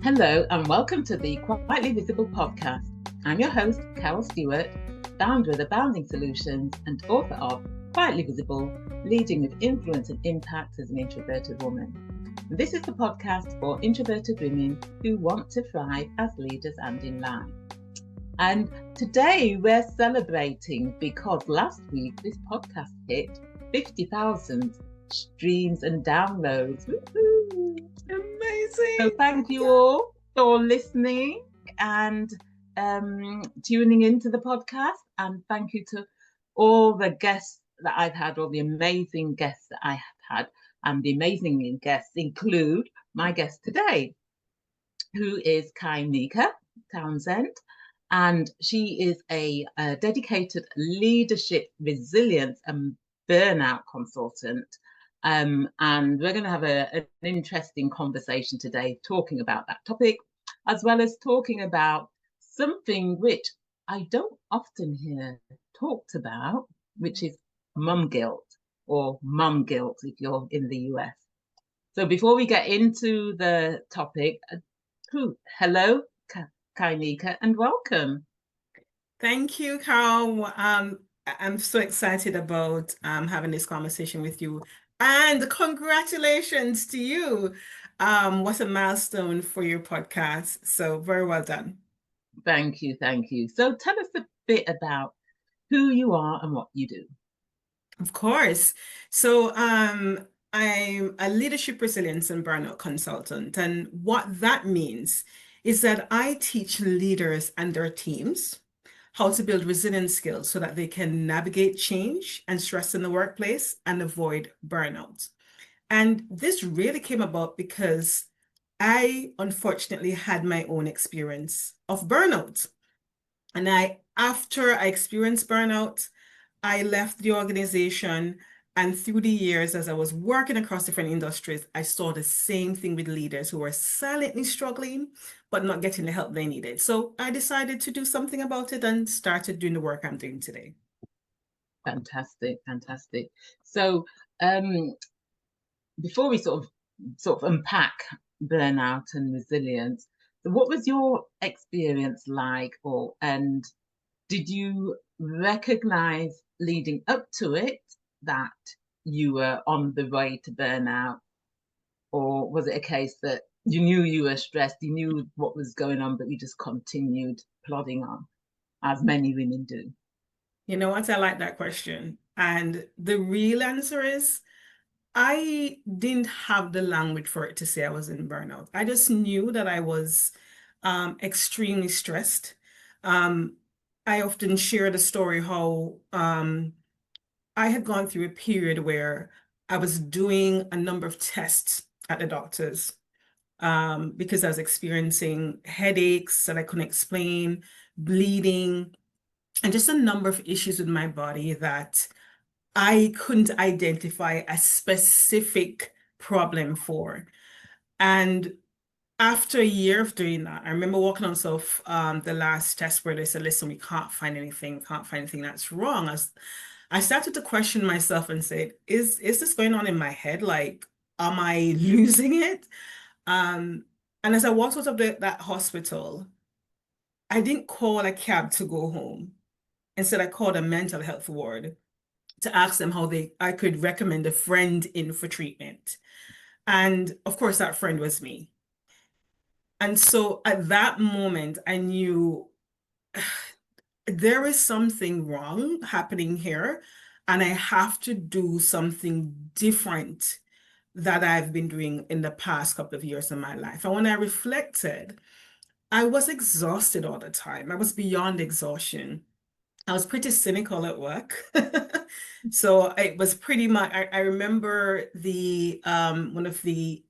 Hello and welcome to the Quietly Visible podcast. I'm your host, Carol Stewart, founder of Abounding Solutions and author of Quietly Visible, Leading with Influence and Impact as an Introverted Woman. And this is the podcast for introverted women who want to thrive as leaders and in life. And today we're celebrating because last week this podcast hit 50,000 streams and downloads. Woo-hoo! Amazing. So thank you all for listening and tuning into the podcast. And thank you to all the guests that I've had, all the amazing guests that I have had. And the amazing guests include my guest today, who is Kai-Nneka Townsend. And she is a dedicated leadership, resilience and burnout consultant. And we're going to have an interesting conversation today talking about that topic, as well as talking about something which I don't often hear talked about, which is mum guilt or mum guilt if you're in the US. So before we get into the topic, hello, Kai-Nneka, and welcome. Thank you, Carol. I'm so excited about having this conversation with you. And congratulations to you. What a milestone for your podcast. So very well done. Thank you. Thank you. So tell us a bit about who you are and what you do. Of course. So I'm a leadership resilience and burnout consultant. And what that means is that I teach leaders and their teams how to build resilient skills so that they can navigate change and stress in the workplace and avoid burnout. And this really came about because I unfortunately had my own experience of burnout. And after I experienced burnout, I left the organization. And through the years, as I was working across different industries, I saw the same thing with leaders who were silently struggling, but not getting the help they needed. So I decided to do something about it and started doing the work I'm doing today. Fantastic, fantastic. So before we sort of unpack burnout and resilience, what was your experience like, and did you recognize leading up to it that you were on the way to burnout, or was it a case that you knew you were stressed, you knew what was going on, but you just continued plodding on, as many women do? You know what? I like that question. And the real answer is I didn't have the language for it to say I was in burnout. I just knew that I was extremely stressed. I often share the story how I had gone through a period where I was doing a number of tests at the doctor's because I was experiencing headaches that I couldn't explain, bleeding, and just a number of issues with my body that I couldn't identify a specific problem for. And after a year of doing that, I remember walking on the last test where they said, listen, we can't find anything that's wrong. I started to question myself and said, is this going on in my head? Like, am I losing it? And as I walked out of that hospital, I didn't call a cab to go home. Instead, I called a mental health ward to ask them how I could recommend a friend in for treatment. And of course, that friend was me. And so at that moment, I knew there is something wrong happening here, and I have to do something different that I've been doing in the past couple of years in my life. And when I reflected, I was exhausted all the time. I was beyond exhaustion. I was pretty cynical at work. So it was pretty much, I remember one of the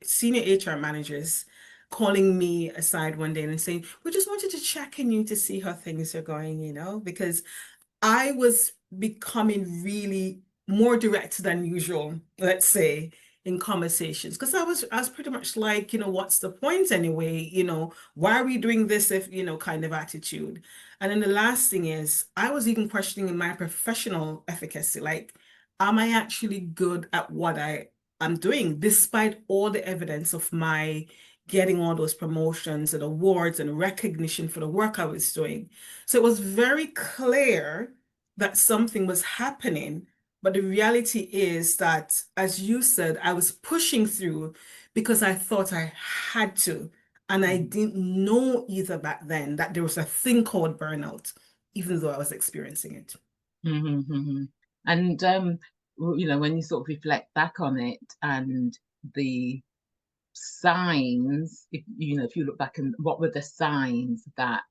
senior HR managers calling me aside one day and saying, we just wanted to check in you to see how things are going, because I was becoming really more direct than usual, let's say, in conversations, because I was pretty much like, what's the point anyway? Why are we doing this if, kind of attitude. And then the last thing is, I was even questioning my professional efficacy. Like, am I actually good at what I am doing, despite all the evidence of my getting all those promotions and awards and recognition for the work I was doing. So it was very clear that something was happening. But the reality is that, as you said, I was pushing through because I thought I had to. And I didn't know either back then that there was a thing called burnout, even though I was experiencing it. Mm-hmm. And when you sort of reflect back on it and the signs, if you look back, and what were the signs that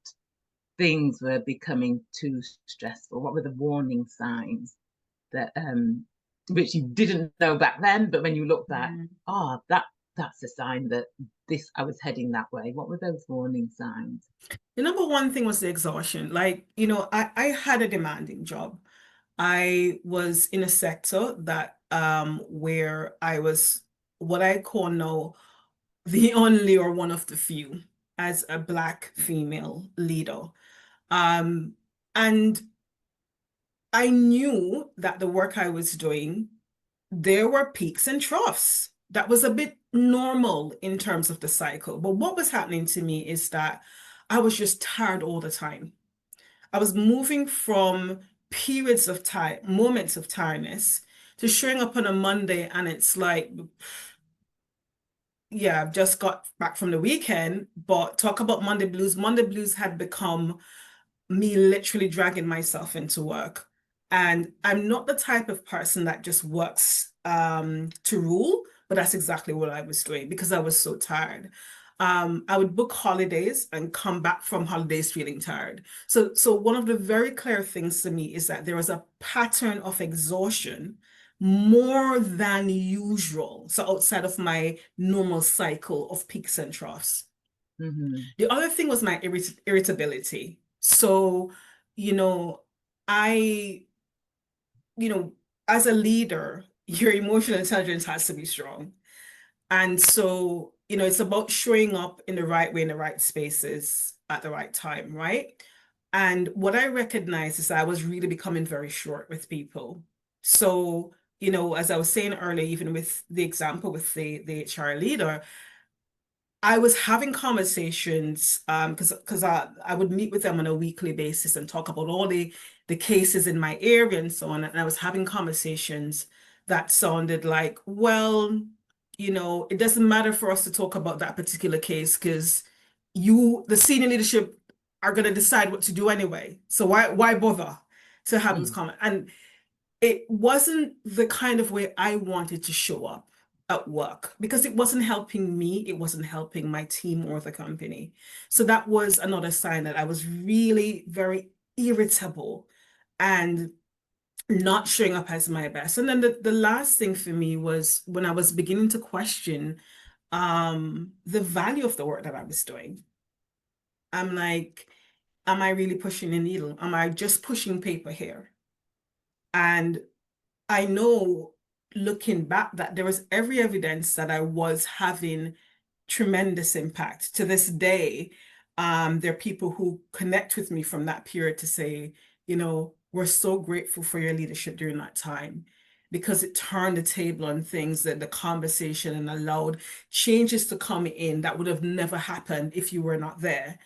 things were becoming too stressful? What were the warning signs that which you didn't know back then, but when you look back, that's a sign that I was heading that way. What were those warning signs? The number one thing was the exhaustion. Like, I had a demanding job. I was in a sector that where I was what I call now the only or one of the few as a Black female leader. And I knew that the work I was doing, there were peaks and troughs. That was a bit normal in terms of the cycle. But what was happening to me is that I was just tired all the time. I was moving from periods of time, moments of tiredness, to showing up on a Monday and it's like, yeah, I've just got back from the weekend, but talk about Monday blues. Monday blues had become me literally dragging myself into work. And I'm not the type of person that just works to rule, but that's exactly what I was doing because I was so tired. I would book holidays and come back from holidays feeling tired. So one of the very clear things to me is that there was a pattern of exhaustion more than usual. So outside of my normal cycle of peaks and troughs. The other thing was my irritability. So, I, as a leader, your emotional intelligence has to be strong. And so, it's about showing up in the right way, in the right spaces at the right time, right? And what I recognized is that I was really becoming very short with people. So, as I was saying earlier, even with the example with the HR leader, I was having conversations because I would meet with them on a weekly basis and talk about all the cases in my area and so on. And I was having conversations that sounded like, well, it doesn't matter for us to talk about that particular case because the senior leadership, are going to decide what to do anyway. So why bother to have those comments? And it wasn't the kind of way I wanted to show up at work because it wasn't helping me, it wasn't helping my team or the company. So that was another sign that I was really very irritable and not showing up as my best. And then the last thing for me was when I was beginning to question the value of the work that I was doing. I'm like, am I really pushing a needle? Am I just pushing paper here? And I know looking back that there was every evidence that I was having tremendous impact. To this day, there are people who connect with me from that period to say, we're so grateful for your leadership during that time because it turned the table on things that the conversation and allowed changes to come in that would have never happened if you were not there.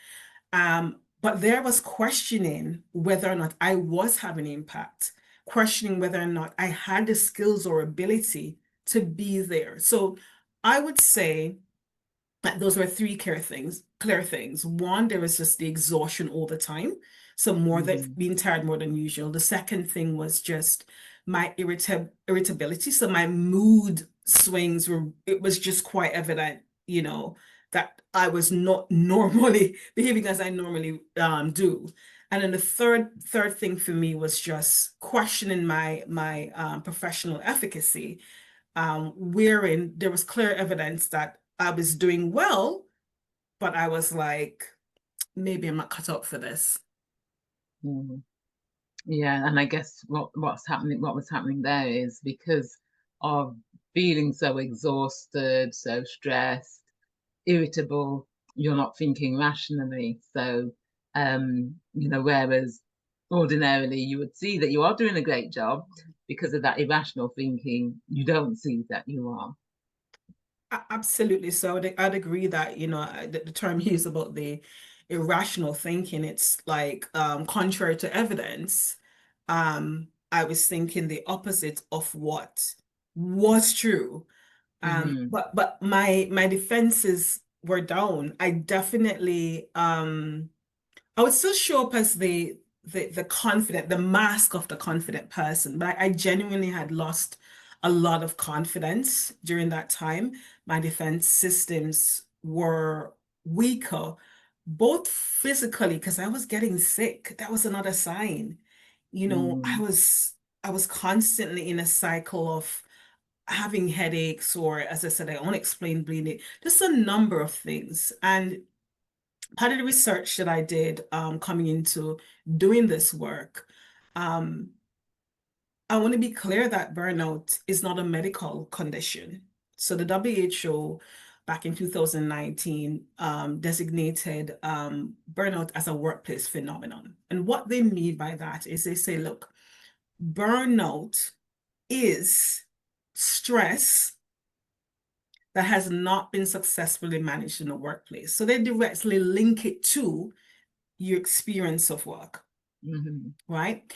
But there was questioning whether or not I was having impact, questioning whether or not I had the skills or ability to be there. So I would say that those were three clear things. One, there was just the exhaustion all the time. So more than being tired more than usual. The second thing was just my irritability. So my mood swings it was just quite evident, that I was not normally behaving as I normally do. And then the third thing for me was just questioning my professional efficacy, wherein there was clear evidence that I was doing well, but I was like, maybe I'm not cut out for this. Yeah, and I guess what was happening there is because of feeling so exhausted, so stressed, irritable, you're not thinking rationally. So, whereas ordinarily you would see that you are doing a great job because of that irrational thinking, you don't see that you are. Absolutely. So I'd agree that, the term used about the irrational thinking, it's like contrary to evidence. I was thinking the opposite of what was true. Mm-hmm. But my defenses were down. I definitely I would still show up as the confident, the mask of the confident person, but I genuinely had lost a lot of confidence during that time. My defense systems were weaker, both physically, because I was getting sick. That was another sign. Mm. I was constantly in a cycle of having headaches, or as I said, I unexplained bleeding, just a number of things. And part of the research that I did coming into doing this work, um, I want to be clear that burnout is not a medical condition. So the WHO back in 2019 designated burnout as a workplace phenomenon. And what they mean by that is they say, look, burnout is stress that has not been successfully managed in the workplace. So they directly link it to your experience of work, Mm-hmm. right?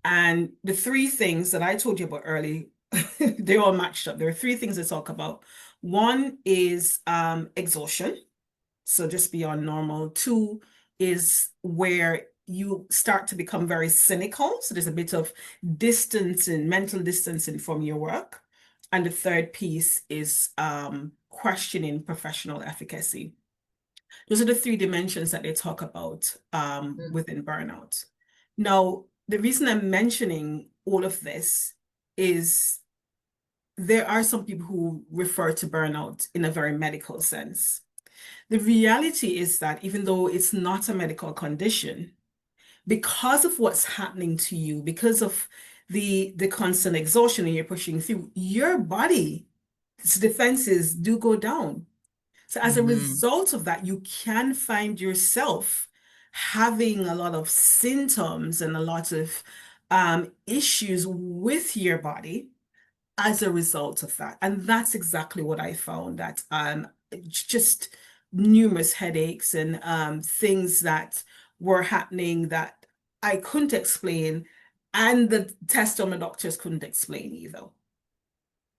And the three things that I told you about early, they all matched up. There are three things to talk about. One is exhaustion, so just beyond normal. Two is where you start to become very cynical. So there's a bit of distancing, mental distancing from your work. And the third piece is questioning professional efficacy. Those are the three dimensions that they talk about within burnout. Now, the reason I'm mentioning all of this is there are some people who refer to burnout in a very medical sense. The reality is that even though it's not a medical condition, because of what's happening to you, because of the constant exhaustion and you're pushing through, your body's defenses do go down. So as a Mm-hmm. result of that, you can find yourself having a lot of symptoms and a lot of issues with your body as a result of that. And that's exactly what I found, that just numerous headaches and things that were happening that I couldn't explain, and the test on the doctors couldn't explain either.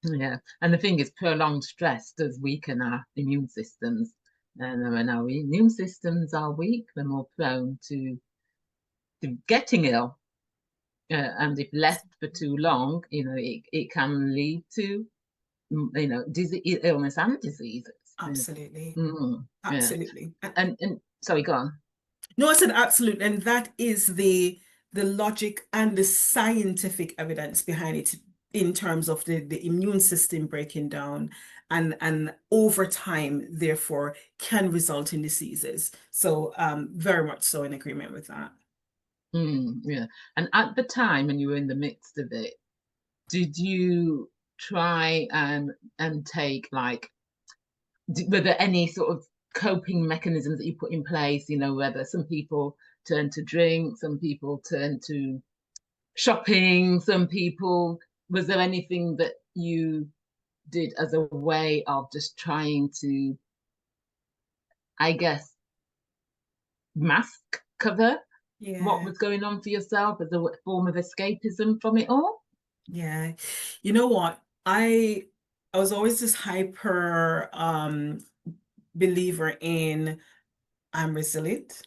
Yeah, and the thing is, prolonged stress does weaken our immune systems. And when our immune systems are weak, we're more prone to getting ill. And if left for too long, it can lead to, illness and diseases. Absolutely. Yeah. Absolutely. And sorry, go on. No, I said absolute, and that is the logic and the scientific evidence behind it in terms of the immune system breaking down and over time, therefore, can result in diseases. So very much so in agreement with that. Yeah. And at the time when you were in the midst of it, did you try and take like were there any sort of coping mechanisms that you put in place? Whether some people turn to drink, some people turn to shopping, some people. Was there anything that you did as a way of just trying to, I guess, mask cover what Yeah, was going on for yourself as a form of escapism from it all? yeah. You know what? I was always this hyper believer in I'm resilient.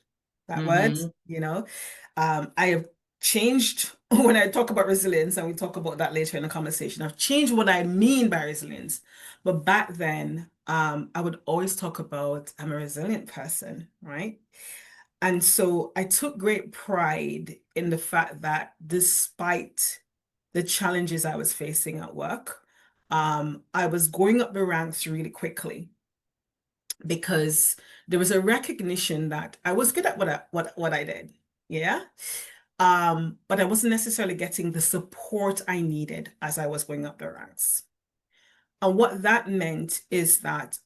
That word, Mm-hmm. I have changed when I talk about resilience, and we talk about that later in the conversation. I've changed what I mean by resilience. But back then, I would always talk about I'm a resilient person, right? And so I took great pride in the fact that despite the challenges I was facing at work, I was going up the ranks really quickly because there was a recognition that I was good at what I did. Yeah. But I wasn't necessarily getting the support I needed as I was going up the ranks. And what that meant is that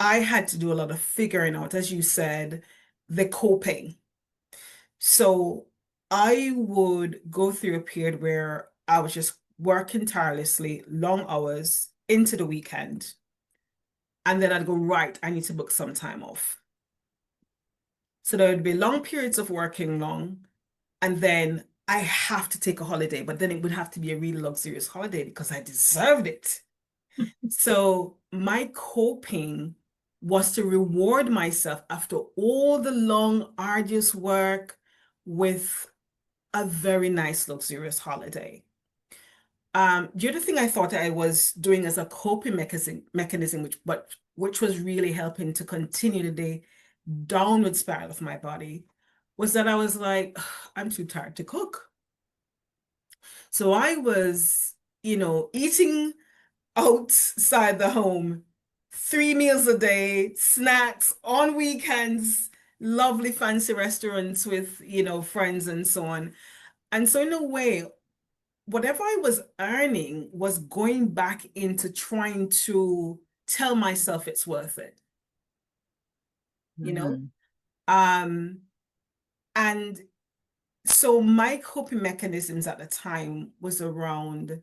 I had to do a lot of figuring out, as you said, the coping. So I would go through a period where I was just working tirelessly, long hours into the weekend. And then I'd go, right, I need to book some time off. So there would be long periods of working long, and then I have to take a holiday, but then it would have to be a really luxurious holiday because I deserved it. So my coping was to reward myself after all the long, arduous work with a very nice, luxurious holiday. The other thing I thought I was doing as a coping mechanism, which was really helping to continue the downward spiral of my body, was that I was like, I'm too tired to cook. So I was, eating outside the home, 3 meals a day, snacks on weekends, lovely fancy restaurants with, friends and so on. And so in a way, whatever I was earning was going back into trying to tell myself it's worth it, you know? Mm. And so my coping mechanisms at the time was around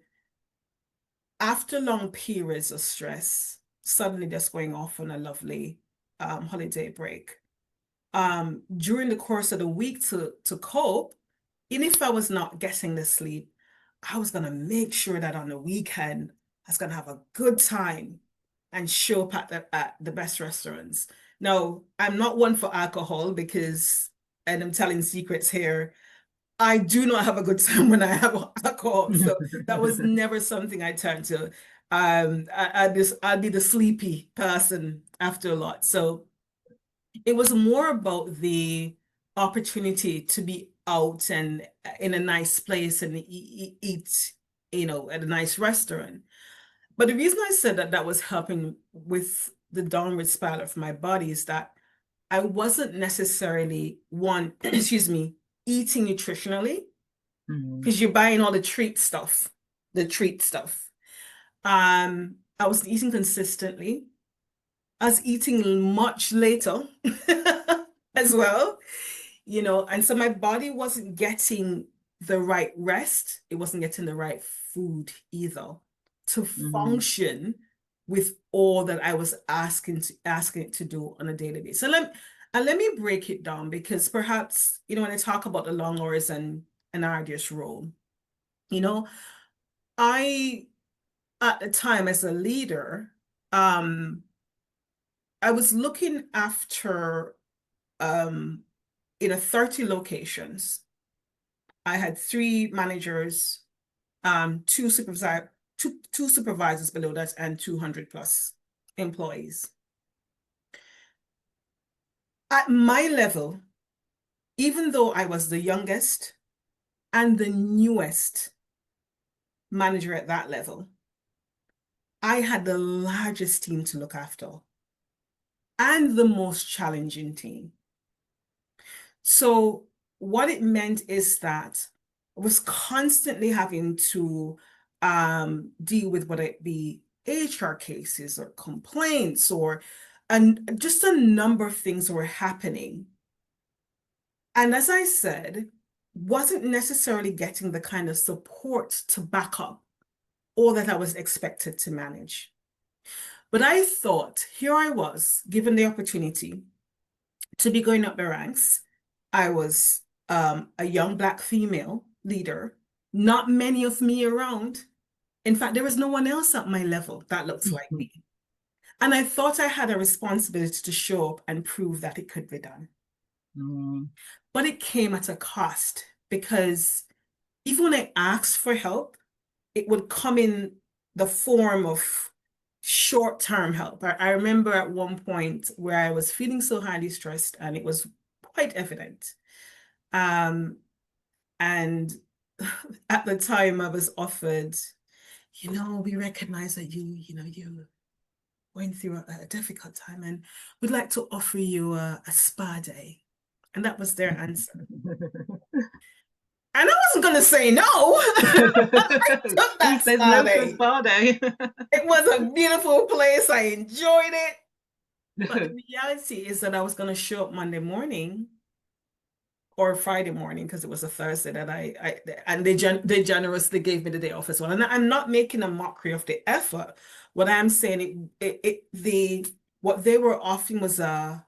after long periods of stress, suddenly just going off on a lovely holiday break. During the course of the week to cope, even if I was not getting the sleep, I was gonna make sure that on the weekend I was gonna have a good time and show up at the best restaurants. Now, I'm not one for alcohol because, and I'm telling secrets here, I do not have a good time when I have alcohol. So that was never something I turned to. I'd be the sleepy person after a lot. So it was more about the opportunity to be out and in a nice place and eat, at a nice restaurant. But the reason I said that was helping with the downward spiral of my body is that I wasn't necessarily one, excuse me, eating nutritionally because you're buying all the treat stuff, the treat stuff. I was eating consistently. I was eating much later as well, and so my body wasn't getting the right rest. It wasn't getting the right food either to function with all that I was asking it to do on a daily basis. So let me break it down because perhaps, when I talk about the long hours and an arduous role, I at the time as a leader, I was looking after 30 locations. I had 3 managers, two supervisors below that, and 200 plus employees. At my level, even though I was the youngest and the newest manager at that level, I had the largest team to look after and the most challenging team. So what it meant is that I was constantly having to deal with whether it be HR cases or complaints and just a number of things were happening. And as I said, wasn't necessarily getting the kind of support to back up all that I was expected to manage. But I thought, here I was, given the opportunity to be going up the ranks. I was a young Black female leader, not many of me around. In fact, there was no one else at my level that looked like me. And I thought I had a responsibility to show up and prove that it could be done. But it came at a cost because even when I asked for help, it would come in the form of short-term help. I remember at one point where I was feeling so highly stressed and it was quite evident. And at the time I was offered, we recognize that you're going through a difficult time and we'd like to offer you a spa day. And that was their answer. And I wasn't going to say no. I took that spa day. Spa day. It was a beautiful place. I enjoyed it. But the reality is that I was going to show up Monday morning or Friday morning, because it was a Thursday that and they generously gave me the day off as well. And I'm not making a mockery of the effort. What I'm saying, what they were offering was a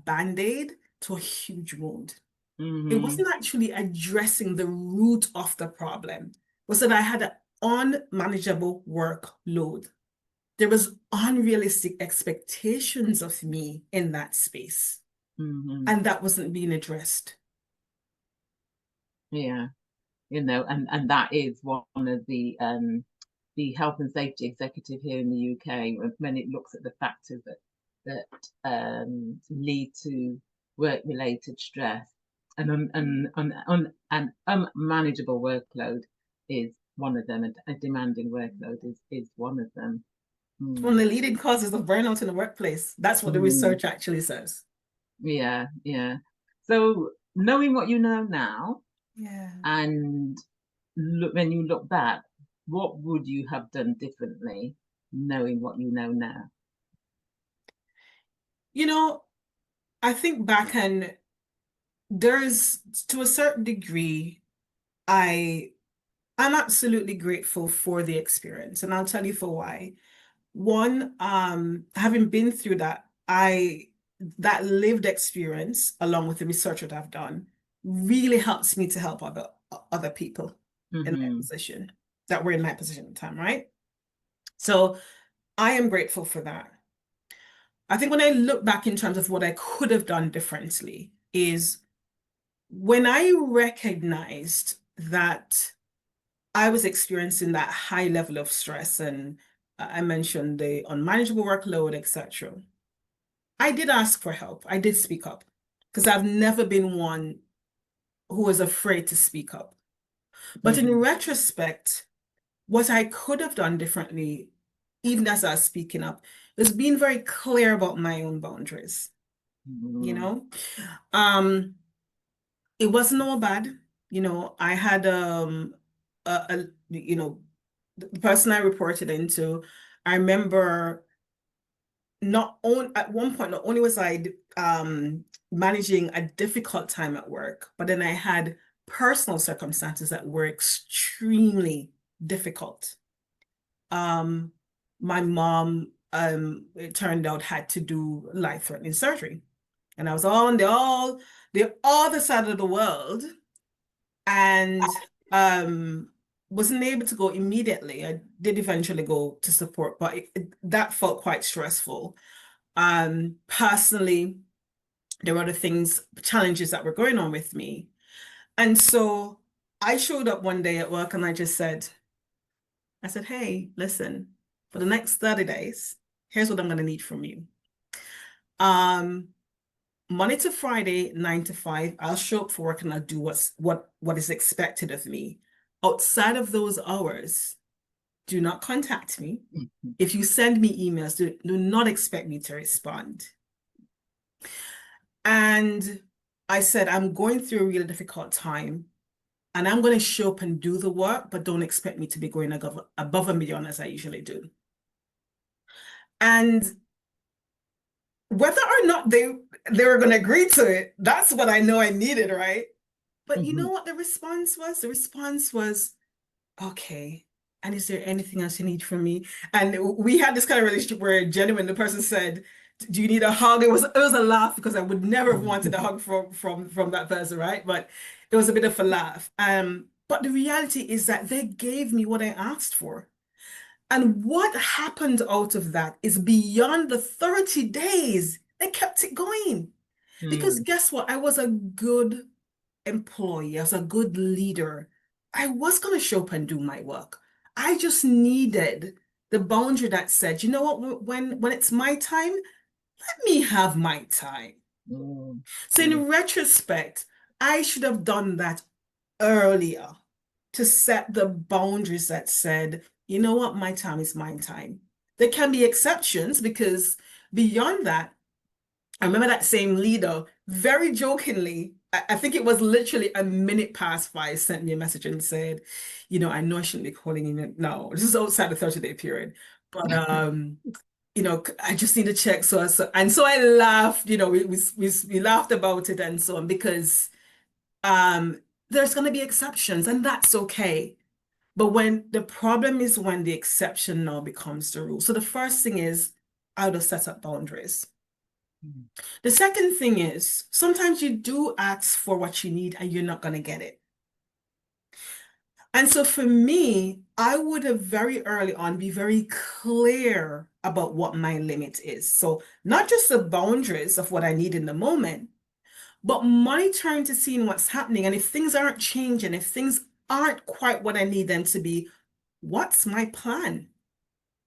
band-aid to a huge wound. It wasn't actually addressing the root of the problem. It was that I had an unmanageable workload. There was unrealistic expectations of me in that space. And that wasn't being addressed. Yeah, and that is one of the health and safety executive here in the UK, when it looks at the factors that lead to work-related stress, and an unmanageable workload is one of them. A demanding workload is one of them. It's one of the leading causes of burnout in the workplace. That's what the research actually says. Yeah. So knowing what you know now, and when you look back, what would you have done differently, knowing what you know now? I think back, and there's, to a certain degree, I'm absolutely grateful for the experience, and I'll tell you for why. One, having been through that lived experience, along with the research that I've done, really helps me to help other people in my position, that were in my position at the time, right? So I am grateful for that. I think when I look back in terms of what I could have done differently, is when I recognized that I was experiencing that high level of stress, and I mentioned the unmanageable workload, etc. I did ask for help. I did speak up, because I've never been one who was afraid to speak up. But in retrospect, what I could have done differently, even as I was speaking up, was being very clear about my own boundaries. It wasn't all bad. I had the person I reported into, I remember at one point, not only was I managing a difficult time at work, but then I had personal circumstances that were extremely difficult. My mom, it turned out, had to do life-threatening surgery, and I was on the other side of the world, and wasn't able to go immediately. I did eventually go to support, but that felt quite stressful. Personally, there were other challenges that were going on with me. And so I showed up one day at work, and I said, hey, listen, for the next 30 days, here's what I'm going to need from you. Monday to Friday, 9 to 5, I'll show up for work and I'll do what is expected of me. Outside of those hours, do not contact me. If you send me emails, do not expect me to respond. And I said, I'm going through a really difficult time, and I'm going to show up and do the work, but don't expect me to be going above and beyond as I usually do. And whether or not they were going to agree to it, that's what I know I needed, right? But you know what the response was? The response was, okay, and is there anything else you need from me? And we had this kind of relationship where genuine, the person said, do you need a hug? It was a laugh, because I would never have wanted a hug from that person, right? But it was a bit of a laugh. But the reality is that they gave me what I asked for. And what happened out of that is beyond the 30 days, they kept it going. Because guess what? I was a good employee. I was a good leader. I was going to show up and do my work. I just needed the boundary that said, you know what, when it's my time, let me have my time. So in retrospect, I should have done that earlier, to set the boundaries that said, you know what, my time is my time. There can be exceptions, because beyond that, I remember that same leader very jokingly, I think it was literally a minute past 5, sent me a message and said, I know I shouldn't be calling you. No, this is outside the 30-day period. But I just need to check. So I laughed, we laughed about it and so on, because There's going to be exceptions, and that's okay. But when the problem is when the exception now becomes the rule. So the first thing is how to set up boundaries. The second thing is sometimes you do ask for what you need and you're not going to get it. And so for me, I would have very early on be very clear about what my limit is. So not just the boundaries of what I need in the moment, but monitoring to seeing what's happening. And if things aren't changing, if things aren't quite what I need them to be, what's my plan?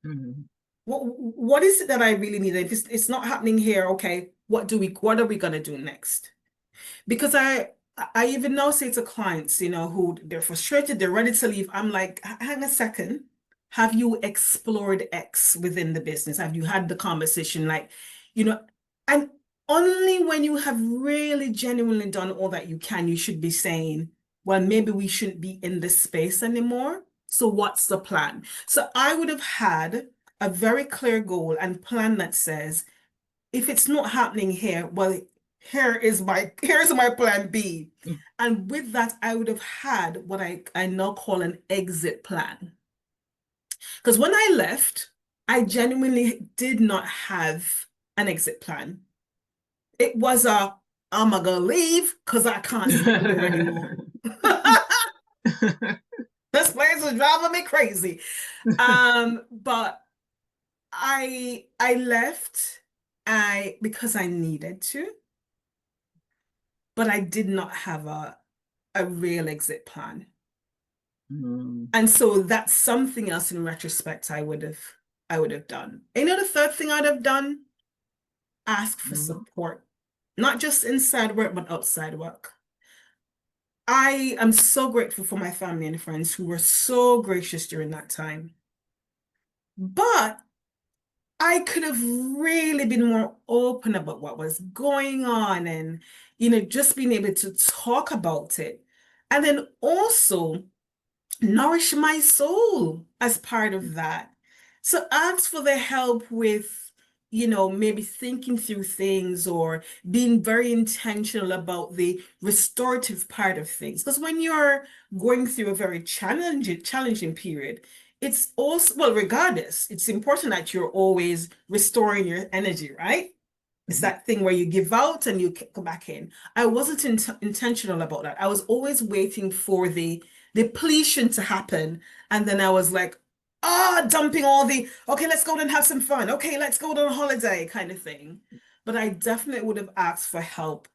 Mm-hmm. What is it that I really need? If it's not happening here, okay, what are we gonna do next? Because I even now say to clients, who they're frustrated, they're ready to leave. I'm like, hang a second. Have you explored X within the business? Have you had the conversation? Like, and only when you have really genuinely done all that you can, you should be saying, well, maybe we shouldn't be in this space anymore. So what's the plan? So I would have had a very clear goal and plan that says, if it's not happening here, well, here's my plan B. And with that, I would have had what I now call an exit plan. Because when I left, I genuinely did not have an exit plan. It was I'm gonna leave because I can't stay here anymore. This place is driving me crazy. But I left because I needed to, but I did not have a real exit plan. And so that's something else in retrospect I would have done. The third thing I'd have done, ask for support, not just inside work, but outside work. I am so grateful for my family and friends who were so gracious during that time. But I could have really been more open about what was going on and, just being able to talk about it. And then also nourish my soul as part of that. So ask for the help with, maybe thinking through things or being very intentional about the restorative part of things. Because when you're going through a very challenging period, it's also, well, regardless, it's important that you're always restoring your energy, right? It's that thing where you give out and you come back in. I wasn't intentional about that. I was always waiting for the depletion to happen. And then I was like, dumping okay, let's go and have some fun. Okay, let's go on a holiday kind of thing. But I definitely would have asked for help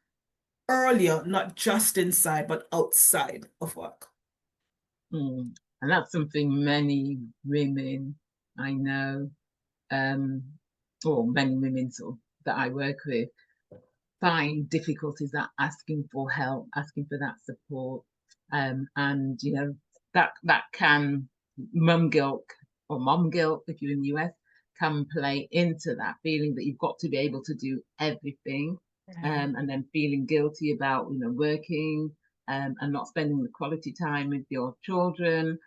earlier, not just inside, but outside of work. And that's something many women I know, or many women that I work with, find difficulties at asking for help, asking for that support. And that can mum guilt if you're in the US can play into that feeling that you've got to be able to do everything, and then feeling guilty about working, and not spending the quality time with your children,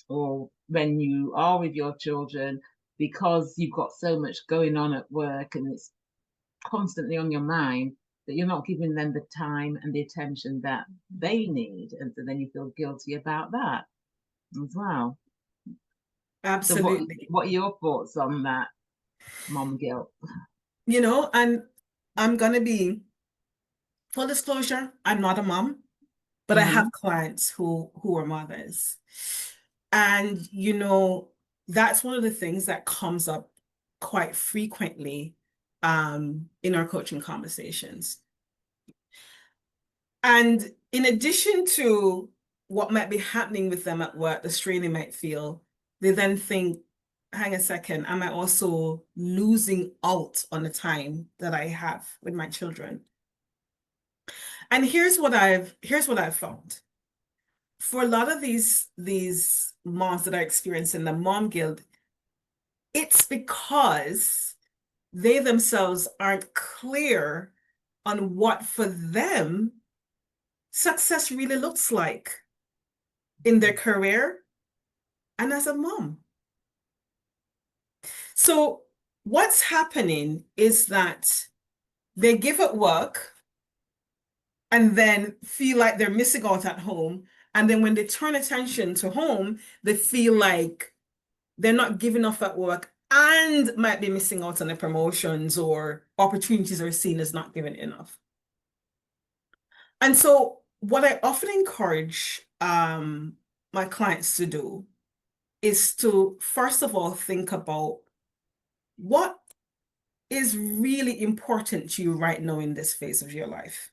or when you are with your children, because you've got so much going on at work and it's constantly on your mind, that you're not giving them the time and the attention that they need. And so then you feel guilty about that as well. Absolutely. So what are your thoughts on that, mom guilt? And I'm going to be full disclosure, I'm not a mom, but I have clients who are mothers. And, that's one of the things that comes up quite frequently in our coaching conversations. And in addition to what might be happening with them at work, the strain they might feel, they then think, hang a second, am I also losing out on the time that I have with my children? And here's what I've found. For a lot of these moms that are experiencing the mom guilt, it's because they themselves aren't clear on what for them success really looks like in their career and as a mom. So what's happening is that they give up work and then feel like they're missing out at home. And then when they turn attention to home, they feel like they're not giving enough at work and might be missing out on the promotions or opportunities are seen as not given enough. And so what I often encourage my clients to do is to, first of all, think about what is really important to you right now in this phase of your life.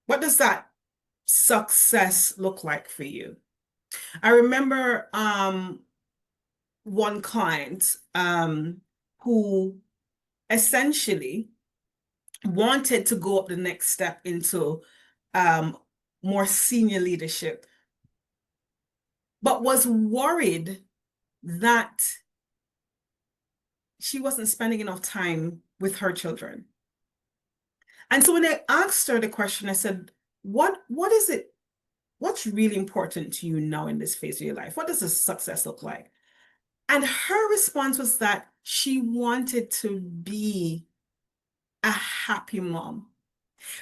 What does that success look like for you? I remember one client who essentially wanted to go up the next step into more senior leadership, but was worried that she wasn't spending enough time with her children. And so when I asked her the question, I said, what is it? What's really important to you now in this phase of your life? What does the success look like? And her response was that she wanted to be a happy mom.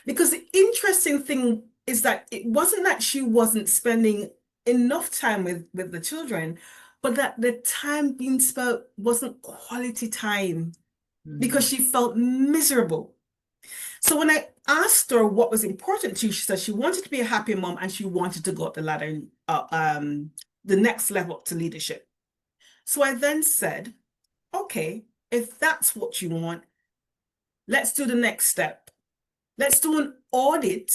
Because the interesting thing is that it wasn't that she wasn't spending enough time with the children, but that the time being spent wasn't quality time because she felt miserable. So when I asked her what was important to you, she said she wanted to be a happy mom and she wanted to go up the ladder, the next level up to leadership. So I then said, okay, if that's what you want, let's do the next step. Let's do an audit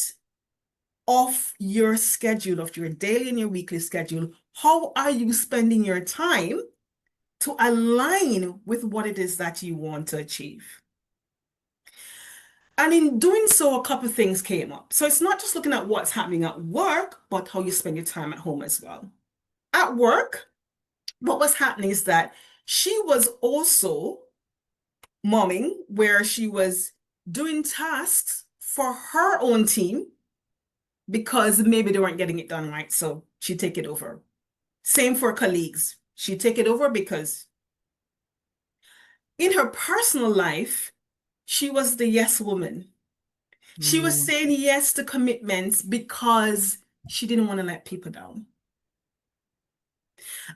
of your schedule, of your daily and your weekly schedule. How are you spending your time to align with what it is that you want to achieve? And in doing so, a couple of things came up. So it's not just looking at what's happening at work, but how you spend your time at home as well. At work, what was happening is that she was also momming, where she was doing tasks for her own team because maybe they weren't getting it done right. So she'd take it over. Same for colleagues. She'd take it over because in her personal life, she was the yes woman. She was saying yes to commitments because she didn't want to let people down.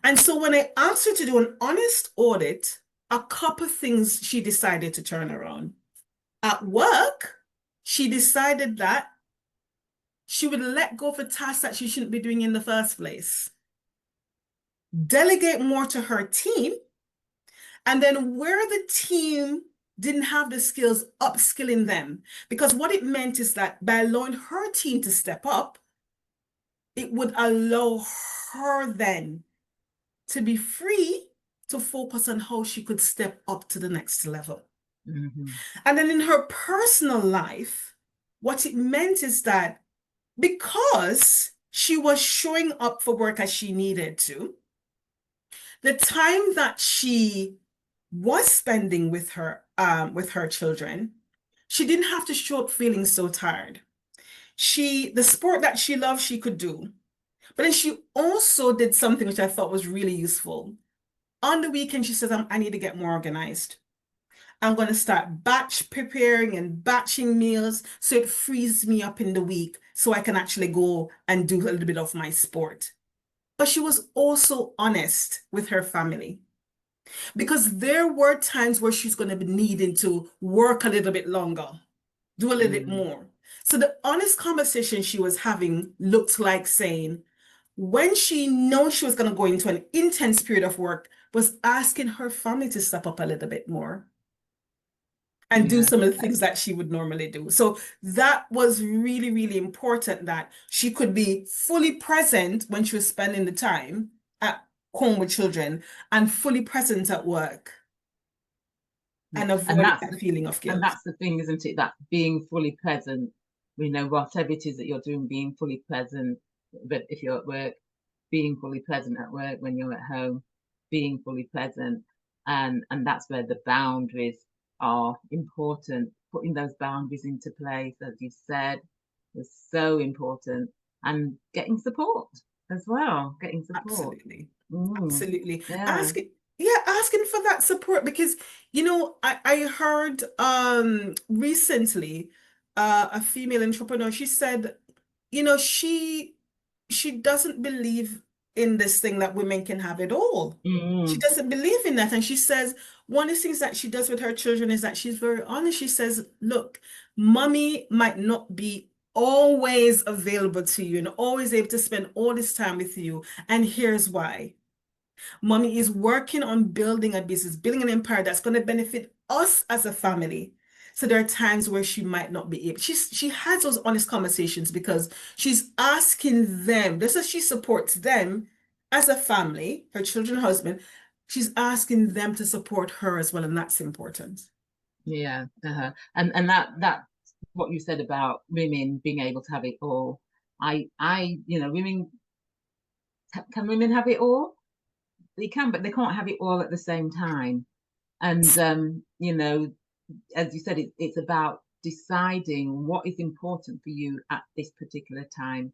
And so when I asked her to do an honest audit, a couple of things she decided to turn around. At work, she decided that she would let go of a task that she shouldn't be doing in the first place. Delegate more to her team. And then where the team didn't have the skills, upskilling them. Because what it meant is that by allowing her team to step up, it would allow her then to be free to focus on how she could step up to the next level. And then in her personal life, what it meant is that because she was showing up for work as she needed to, the time that she was spending with her children, she didn't have to show up feeling so tired. The sport that she loved, she could do. But then she also did something which I thought was really useful. On the weekend, she says, I need to get more organized. I'm going to start batch preparing and batching meals so it frees me up in the week so I can actually go and do a little bit of my sport. But she was also honest with her family, because there were times where she's going to be needing to work a little bit longer, do a little bit more. So the honest conversation she was having looked like saying, when she knows she was going to go into an intense period of work, was asking her family to step up a little bit more and do some of the things that she would normally do. So that was really, really important, that she could be fully present when she was spending the time at home with children and fully present at work and avoid that feeling of guilt. And that's the thing, isn't it? That being fully present, whatever it is that you're doing, being fully present. But if you're at work, being fully present at work. When you're at home, being fully present. And that's where the boundaries are important. Putting those boundaries into place, as you said, is so important. And getting support as well. Getting support. Absolutely. Asking for that support, because I heard recently a female entrepreneur. She said, she doesn't believe in this thing that women can have it all. She Mm. doesn't believe in that. And she says one of the things that she does with her children is that she's very honest. She says, look, mommy might not be always available to you and always able to spend all this time with you. And here's why. Mommy is working on building a business, building an empire that's going to benefit us as a family. So there are times where she might not be able. She has those honest conversations because she's asking them, just as she supports them as a family, her children, husband, she's asking them to support her as well, and that's important. Yeah. And that what you said about women being able to have it all. Women, can women have it all? They can, but they can't have it all at the same time. And as you said, it's about deciding what is important for you at this particular time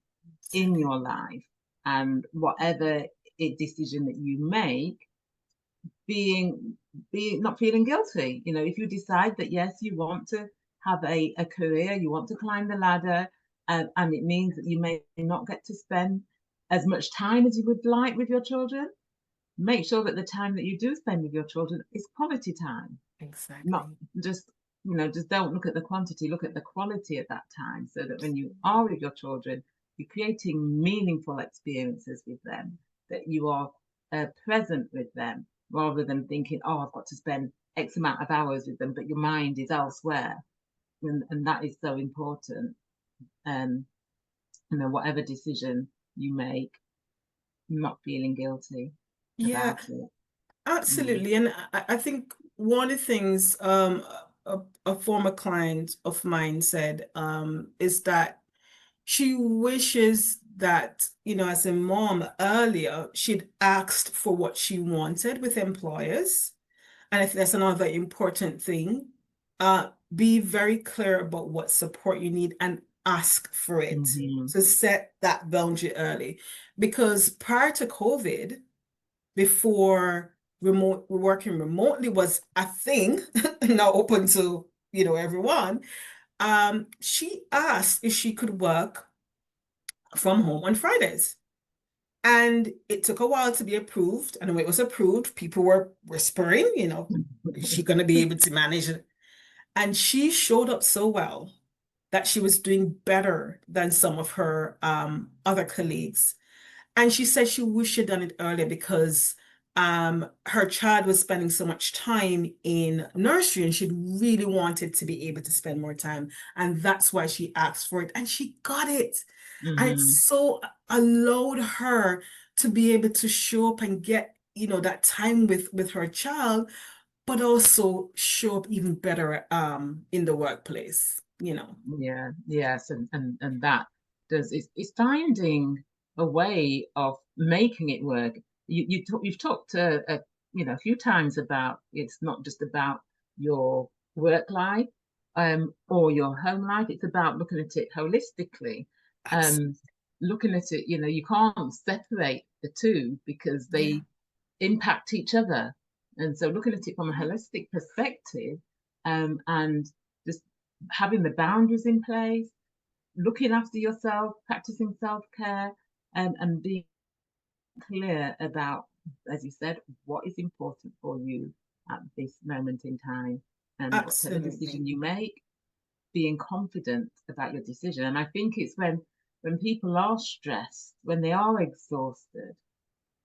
in your life, and whatever decision that you make, being not feeling guilty. If you decide that yes, you want to have a career, you want to climb the ladder, and it means that you may not get to spend as much time as you would like with your children, make sure that the time that you do spend with your children is quality time. Exactly. Not just don't look at the quantity, look at the quality at that time, so that when you are with your children, you're creating meaningful experiences with them, that you are present with them, rather than thinking, oh, I've got to spend X amount of hours with them, but your mind is elsewhere. And that is so important. Whatever decision you make, not feeling guilty Yeah, about it. absolutely. And I think one of the things a former client of mine said is that she wishes that, as a mom earlier, she'd asked for what she wanted with employers. And I think that's another important thing. Be very clear about what support you need and ask for it. Mm-hmm. So set that boundary early. Because prior to COVID, before working remotely was a thing, now open to, everyone, she asked if she could work from home on Fridays. And it took a while to be approved. And when it was approved, people were whispering, is she going to be able to manage it? And she showed up so well that she was doing better than some of her other colleagues. And she said she wished she'd done it earlier because her child was spending so much time in nursery and she really wanted to be able to spend more time. And that's why she asked for it and she got it. And it Mm-hmm. so allowed her to be able to show up and get, that time with her child, but also show up even better in the workplace. Yeah, yes, and that it's finding a way of making it work. You've talked a few times about it's not just about your work life or your home life. It's about looking at it holistically. Absolutely. Um, Looking at it, you can't separate the two because Yeah. they impact each other. And so looking at it from a holistic perspective, and just having the boundaries in place, looking after yourself, practicing self-care, and being clear about, as you said, what is important for you at this moment in time. And whatever Absolutely. decision you make, being confident about your decision. And I think it's when people are stressed, when they are exhausted,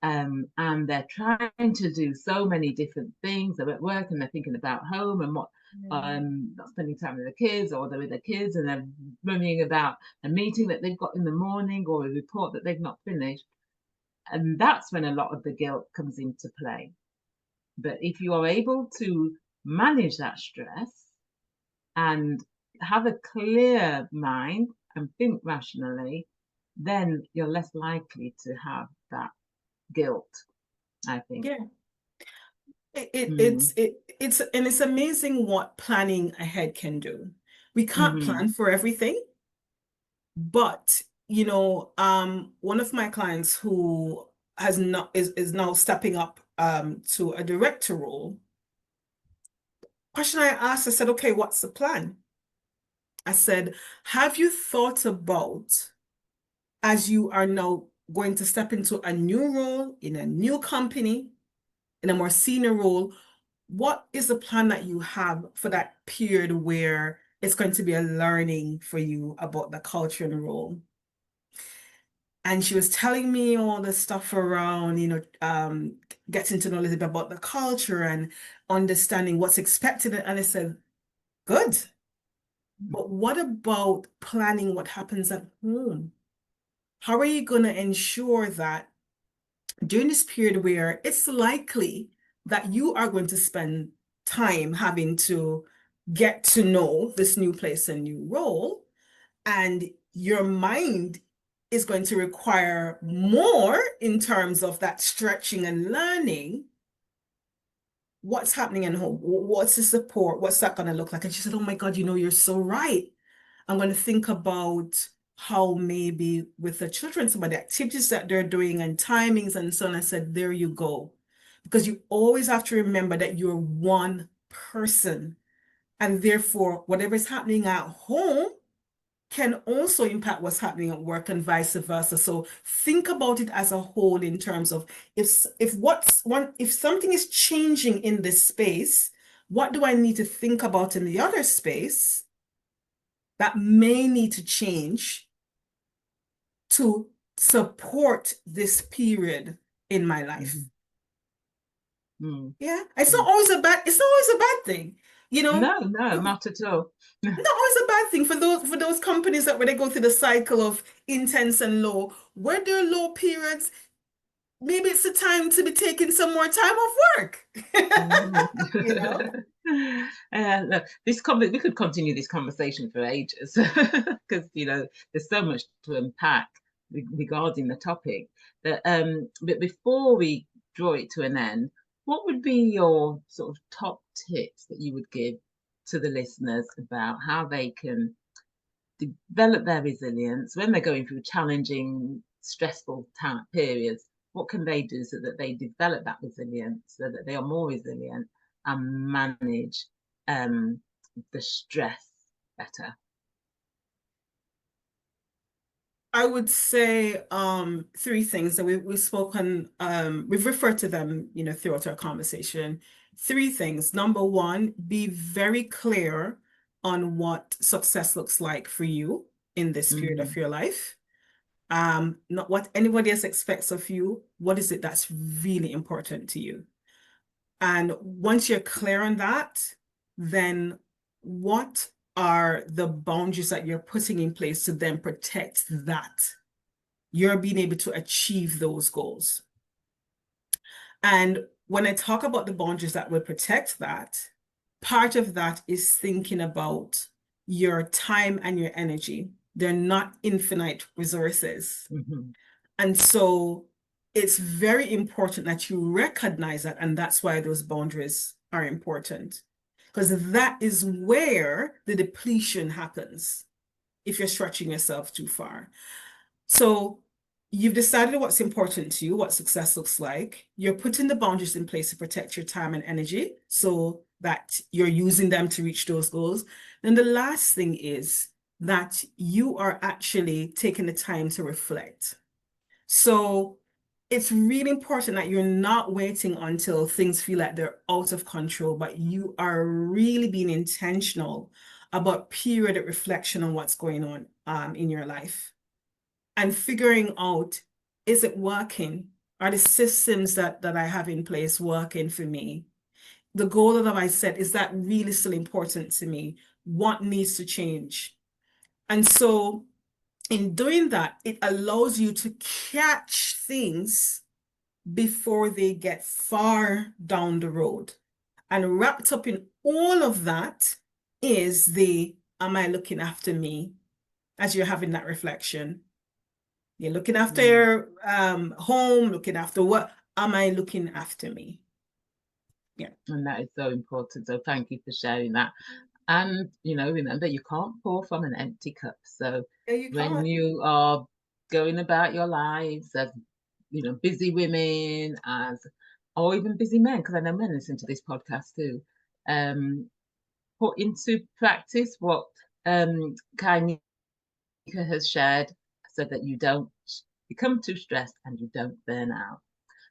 and they're trying to do so many different things. They're at work and they're thinking about home and what, not spending time with the kids, or they're with their kids and they're worrying about a meeting that they've got in the morning or a report that they've not finished. And that's when a lot of the guilt comes into play. But if you are able to manage that stress and have a clear mind and think rationally, then you're less likely to have that guilt, I think. Yeah. It, it, Mm. it's it, it's and it's amazing what planning ahead can do. We can't Mm-hmm. plan for everything, but one of my clients who has not is now stepping up to a director role. Question I asked, I said, okay, what's the plan? I said, have you thought about, as you are now going to step into a new role in a new company, in a more senior role, what is the plan that you have for that period where it's going to be a learning for you about the culture and role? And she was telling me all the stuff around, getting to know a little bit about the culture and understanding what's expected. And I said, good. But what about planning what happens at home? How are you going to ensure that during this period where it's likely that you are going to spend time having to get to know this new place and new role, and your mind is going to require more in terms of that stretching and learning, what's happening at home? What's the support? What's that going to look like? And she said, oh my God, you're so right. I'm going to think about how maybe with the children, some of the activities that they're doing and timings and so on. I said, there you go. Because you always have to remember that you're one person. And therefore, whatever is happening at home can also impact what's happening at work and vice versa. So think about it as a whole in terms of if something is changing in this space, what do I need to think about in the other space that may need to change to support this period in my life? Mm-hmm. Yeah, it's not always a bad thing. No, not at all. Not always a bad thing for those companies that where they go through the cycle of intense and low. Where there are low periods, maybe it's the time to be taking some more time off work. Look, we could continue this conversation for ages because there's so much to unpack regarding the topic. But before we draw it to an end, what would be your sort of top tips that you would give to the listeners about how they can develop their resilience when they're going through challenging, stressful periods? What can they do so that they develop that resilience, so that they are more resilient and manage the stress better? I would say three things that we've spoken, we've referred to them, throughout our conversation. Three things. Number one, be very clear on what success looks like for you in this period of your life. Not what anybody else expects of you. What is it that's really important to you? And once you're clear on that, then what are the boundaries that you're putting in place to then protect that? You're being able to achieve those goals. And when I talk about the boundaries that will protect that, part of that is thinking about your time and your energy. They're not infinite resources. And so it's very important that you recognize that. And that's why those boundaries are important. Because that is where the depletion happens if you're stretching yourself too far. So you've decided what's important to you, what success looks like. You're putting the boundaries in place to protect your time and energy so that you're using them to reach those goals. Then the last thing is that you are actually taking the time to reflect. So it's really important that you're not waiting until things feel like they're out of control, but you are really being intentional about periodic reflection on what's going on in your life and figuring out, is it working? Are the systems that I have in place working for me? The goal that I set, is that really still important to me? What needs to change? And so in doing that, it allows you to catch things before they get far down the road. And wrapped up in all of that is am I looking after me as you're having that reflection? You're looking after your home, looking after what? Am I looking after me? Yeah. And that is so important. So thank you for sharing that. And, remember, you can't pour from an empty cup. So when you are going about your lives as, busy women, or even busy men, because I know men listen to this podcast too, put into practice what Kai-Nneka has shared, so that you don't become too stressed and you don't burn out.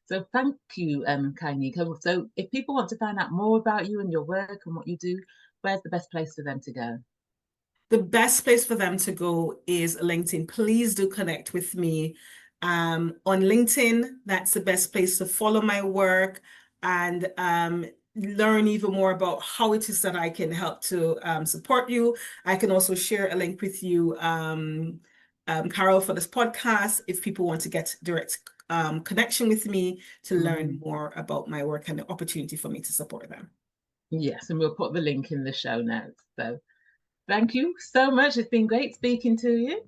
So thank you, Kai-Nneka. So if people want to find out more about you and your work and what you do, where's the best place for them to go? The best place for them to go is LinkedIn. Please do connect with me on LinkedIn. That's the best place to follow my work and learn even more about how it is that I can help to support you. I can also share a link with you, Carol, for this podcast, if people want to get direct connection with me to learn more about my work and the opportunity for me to support them. Yes, and we'll put the link in the show notes. So thank you so much. It's been great speaking to you.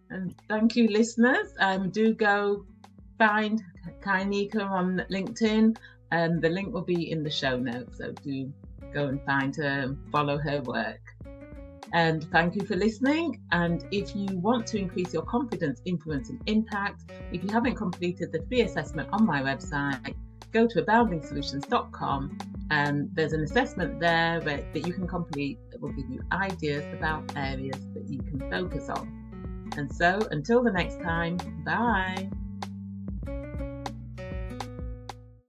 And thank you, listeners. Do go find Kai-Nneka on LinkedIn. The link will be in the show notes. So do go and find her and follow her work. And thank you for listening. And if you want to increase your confidence, influence, and impact, if you haven't completed the free assessment on my website, go to aboundingsolutions.com, and there's an assessment there that you can complete that will give you ideas about areas that you can focus on. And so until the next time, bye.